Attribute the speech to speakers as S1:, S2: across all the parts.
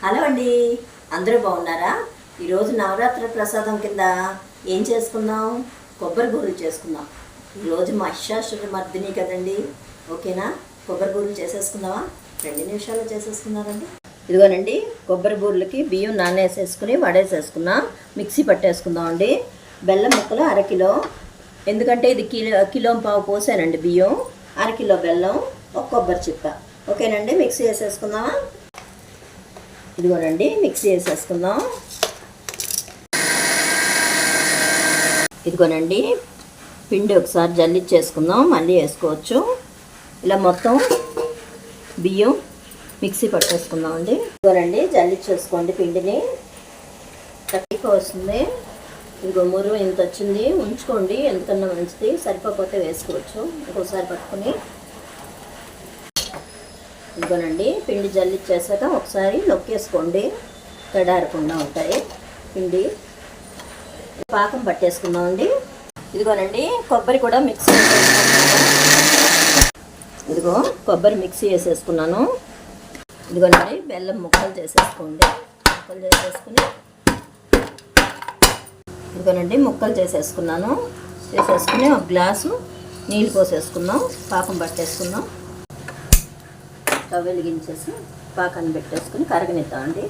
S1: Hello అండి, అందరూ బాగున్నారా? ఈరోజు నవరాత్రి ప్రసాదం కింద ఏం చేసుకుందాం? కొబ్బరి బూరెలు చేసుకుందాం. ఈరోజు మహిషాసుర మర్దిని కదండి. ఓకేనా? కొబ్బరి బూరెలు చేసేసుకుందామా? 2 నిమిషాల్లో చేసేసుకుందామండి. ఇదిగోనండి, కొబ్బరి బూరెలకి బియ్యం నానేసేసుకుని వడేసేసుకున్నాం. మిక్సీ పట్టేసుకుందాం అండి. బెల్లం ముక్కలు 1/2 కిలో, ఎందుకంటే ఇది కిలో పావు పోసానండి బియ్యం. 1/2 కిలో బెల్లం, ఒక కొబ్బరి చిప్ప. ఓకేనండి, మిక్సీ వేసేసుకుందామా? ఇదిగోనండి, మిక్సీ వేసేసుకుందాం. ఇదిగోనండి, పిండి ఒకసారి జల్లిచ్చేసుకుందాం, మళ్ళీ వేసుకోవచ్చు. ఇలా మొత్తం బియ్యం మిక్సీ పట్టేసుకుందాం అండి. ఇదిగోనండి, జల్లిచ్చేసుకోండి పిండిని. తక్కువ వస్తుంది. ఇదిగో మురుగు ఇంత వచ్చింది, ఉంచుకోండి, ఎంతకన్నా మంచిది. సరిపోతే వేసుకోవచ్చు. ఇంకోసారి పట్టుకుని ఇదిగోనండి, పిండి జల్లిచ్చేసాక ఒకసారి నొక్కేసుకోండి, తడారకుండా ఉంటాయి. పిండి పాకం పట్టేసుకుందామండి. ఇదిగోనండి, కొబ్బరి కూడా మిక్సీ వేసేసుకుంటున్నాను. ఇదిగో కొబ్బరి మిక్సీ వేసేసుకున్నాను. ఇదిగోనండి, బెల్లం ముక్కలు చేసేసుకోండి. ముక్కలు చేసేసుకుని ఇదిగోనండి, ముక్కలు చేసేసుకున్నాను. చేసేసుకుని ఒక గ్లాసు నీళ్ళు పోసేసుకుందాం. పాకం పట్టేసుకుందాం. స్టవ్ వెలిగించేసి పాకాన్ని పెట్టేసుకుని కరగనిద్దామండి.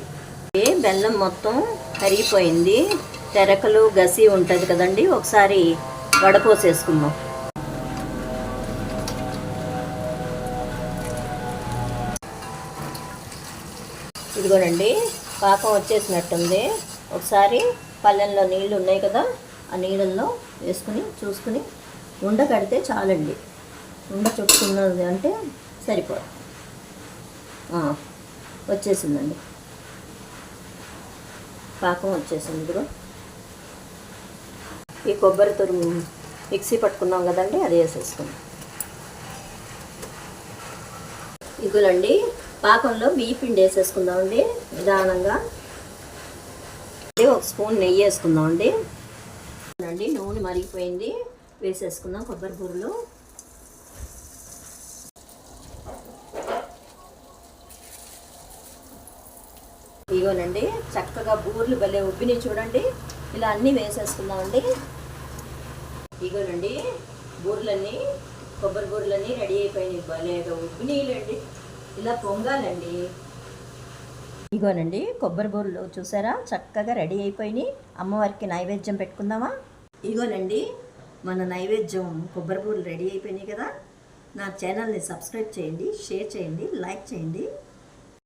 S1: బెల్లం మొత్తం కరిగిపోయింది. తెరకలు గసి ఉంటుంది కదండి, ఒకసారి వడపోసేసుకుందాం. ఇదిగోనండి, పాకం వచ్చేసినట్టుంది. ఒకసారి పళ్ళెంలో నీళ్ళు ఉన్నాయి కదా, ఆ నీళ్ళల్లో వేసుకుని చూసుకుని ఉండ కడితే చాలండి. ఉండ చుట్టుకున్నది అంటే సరిపోదు. వచ్చేసిందండి, పాకం వచ్చేసింది. ఇదిగో ఈ కొబ్బరి తురుము మిక్సీ పట్టుకున్నాం కదండి, అది వేసేసుకున్నాం. ఇదిగోనండి, పాకంలో బియ్య పిండి వేసేసుకుందామండి నిదానంగా. ఒక స్పూన్ నెయ్యి వేసుకుందామండి. నూనె మరిగిపోయింది, వేసేసుకుందాం కొబ్బరి బూరెలు. ఇదిగోనండి, చక్కగా బూరెలు భలే ఉబ్బినాయి చూడండి. ఇలా అన్నీ వేసేసుకుందామండి. ఇదిగోనండి, బూరెలన్నీ కొబ్బరి బూరెలన్నీ రెడీ అయిపోయినాయి. భలేగా ఉబ్బినాయిలండి, ఇలా పొంగాలండి. ఇదిగోనండి, కొబ్బరి బూరెలు చూసారా, చక్కగా రెడీ అయిపోయినాయి. అమ్మవారికి నైవేద్యం పెట్టుకుందామా? ఇదిగోనండి, మన నైవేద్యం కొబ్బరి బూరెలు రెడీ అయిపోయినాయి కదా. నా ఛానల్ని సబ్స్క్రైబ్ చేయండి, షేర్ చేయండి, లైక్ చేయండి.